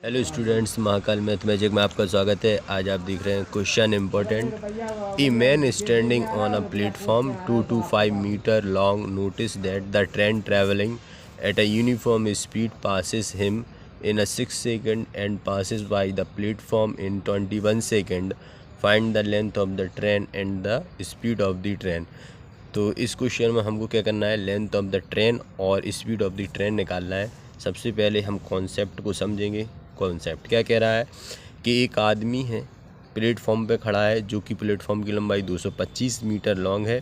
Hello students, Mahakal math magic में आपका स्वागत है। आज आप देख रहे हैं question important. A man standing on a platform 2 to 5 metre long notice that the train travelling at a uniform speed passes him in a 6 second and passes by the platform in 21 second. Find the length of the train and the speed of the train. तो इस question में हमको क्या करना है, length of the train और speed of the train निकालना है। सबसे पहले हम कॉन्सेप्ट को समझेंगे। कॉन्सेप्ट क्या कह रहा है कि एक आदमी है, प्लेटफॉर्म पे खड़ा है, जो कि प्लेटफॉर्म की लंबाई 225 मीटर लॉन्ग है।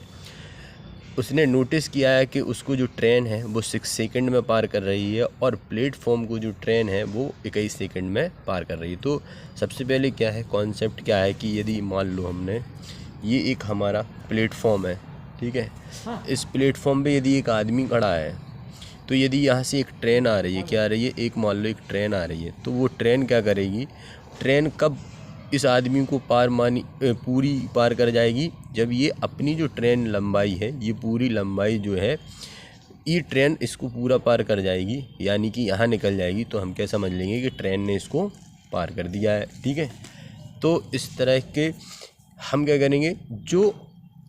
उसने नोटिस किया है कि उसको जो ट्रेन है वो 6 सेकंड में पार कर रही है और प्लेटफॉर्म को जो ट्रेन है वो 21 सेकंड में पार कर रही है। तो सबसे पहले क्या है, कॉन्सेप्ट क्या है कि यदि मान लो हमने ये एक हमारा प्लेटफॉर्म है, ठीक है, इस प्लेटफॉर्म पे यदि एक आदमी खड़ा है, तो यदि यहाँ से एक ट्रेन आ रही है, क्या आ रही है, एक मान लो एक ट्रेन आ रही है, तो वो ट्रेन क्या करेगी, ट्रेन कब इस आदमी को पूरी पार कर जाएगी, जब ये अपनी जो ट्रेन लंबाई है, ये पूरी लंबाई जो है, ये ट्रेन इसको पूरा पार कर जाएगी, यानी कि यहाँ निकल जाएगी। तो हम क्या समझ लेंगे कि ट्रेन ने इसको पार कर दिया है, ठीक है। तो इस तरह के हम क्या करेंगे, जो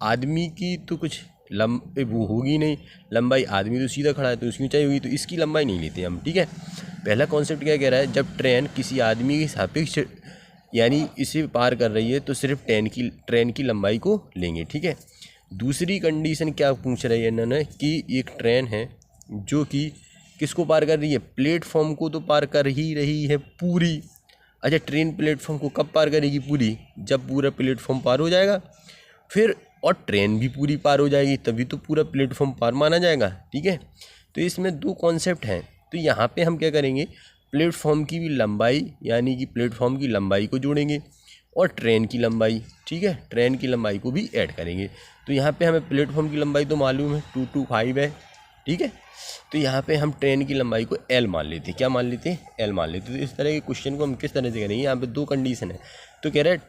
आदमी की तो कुछ वो होगी नहीं लंबाई, आदमी तो सीधा खड़ा है तो उसकी ऊंचाई होगी, तो इसकी लंबाई नहीं लेते हम, ठीक है। पहला कॉन्सेप्ट क्या कह रहा है, जब ट्रेन किसी आदमी के सापेक्ष यानी इसे पार कर रही है तो सिर्फ ट्रेन की लंबाई को लेंगे, ठीक है। दूसरी कंडीशन क्या पूछ रही है इन्होंने कि एक ट्रेन है जो कि किसको पार कर रही है, प्लेटफॉर्म को तो पार कर ही रही है पूरी। अच्छा, ट्रेन प्लेटफॉर्म को कब पार करेगी, पूरी, जब पूरा प्लेटफॉर्म पार हो जाएगा, फिर और ट्रेन भी पूरी पार हो जाएगी, तभी तो पूरा प्लेटफॉर्म पार माना जाएगा, ठीक है। तो इसमें दो कॉन्सेप्ट हैं। तो यहाँ पे हम क्या करेंगे, प्लेटफॉर्म की भी लंबाई यानी कि प्लेटफॉर्म की लंबाई को जोड़ेंगे और ट्रेन की लंबाई, ठीक है, ट्रेन की लंबाई को भी ऐड करेंगे। तो यहाँ पे हमें प्लेटफॉर्म की लंबाई तो मालूम है 2 to 5 है, ठीक है। तो यहाँ पे हम ट्रेन की लंबाई को एल मान लेते हैं, क्या मान लेते हैं, एल मान लेते। तो इस तरह के क्वेश्चन को हम किस तरह से करेंगे, यहाँ पे दो कंडीशन है। तो कह रहे हैं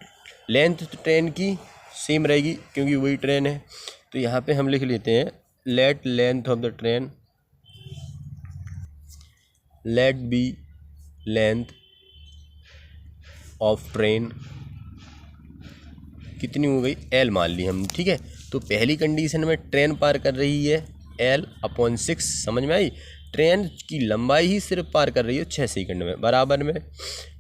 लेंथ ट्रेन की सेम रहेगी क्योंकि वही ट्रेन है। तो यहाँ पे हम लिख लेते हैं let length of the train, let be length of train कितनी हो गई, एल मान ली हम, ठीक है। तो पहली कंडीशन में ट्रेन पार कर रही है L/6, समझ में आई। ट्रेन की लंबाई ही सिर्फ पार कर रही है 6 सेकंड में, बराबर में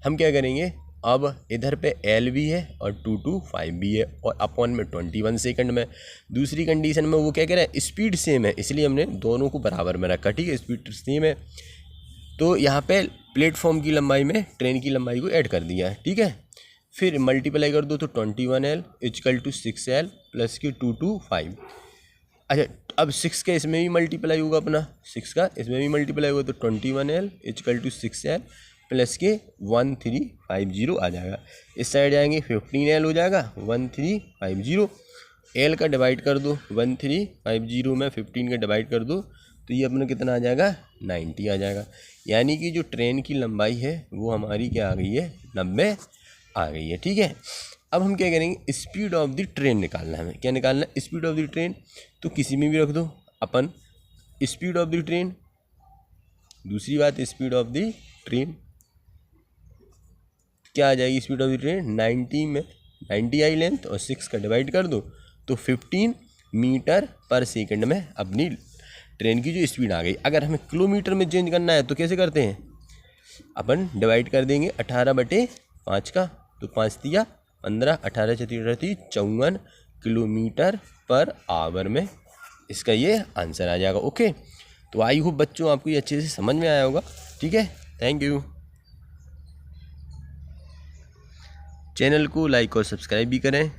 हम क्या करेंगे, अब इधर पे L भी है और 2 to 5 भी है और अपॉन में 21 सेकंड में। दूसरी कंडीशन में वो क्या कह रहा है, स्पीड सेम है, इसलिए हमने दोनों को बराबर में रखा, ठीक है, स्पीड सेम है। तो यहाँ पे प्लेटफॉर्म की लंबाई में ट्रेन की लंबाई को ऐड कर दिया है, ठीक है। फिर मल्टीप्लाई कर दो तो 21L = 6L प्लस की 2 to 5। अच्छा, अब 6 का इसमें भी मल्टीप्लाई होगा, अपना 6 का इसमें भी मल्टीप्लाई होगा, तो 21L = 6L प्लस के 1350 आ जाएगा। इस साइड जाएंगे 15L हो जाएगा 1350। L का डिवाइड कर दो 1350 में 15 का डिवाइड कर दो तो ये अपना कितना आ जाएगा, 90 आ जाएगा। यानी कि जो ट्रेन की लंबाई है वो हमारी क्या आ गई है, 90 आ गई है, ठीक है। अब हम क्या करेंगे, स्पीड ऑफ द ट्रेन निकालना है। हमें क्या निकालना है, स्पीड ऑफ द ट्रेन। तो किसी में भी रख दो अपन स्पीड ऑफ द ट्रेन। दूसरी बात, स्पीड ऑफ द ट्रेन क्या आ जाएगी, स्पीड ऑफ द ट्रेन 90 में 90 आई लेंथ और 6 का डिवाइड कर दो तो 15 मीटर पर सेकंड में अपनी ट्रेन की जो स्पीड आ गई। अगर हमें किलोमीटर में चेंज करना है तो कैसे करते हैं, अपन डिवाइड कर देंगे 18/5 का, तो 5 तिया 15, 18 छत्तीस 54 किलोमीटर पर आवर में इसका ये आंसर आ जाएगा। ओके, तो आई होप बच्चों आपको ये अच्छे से समझ में आया होगा, ठीक है। Thank you. चैनल को लाइक और सब्सक्राइब भी करें।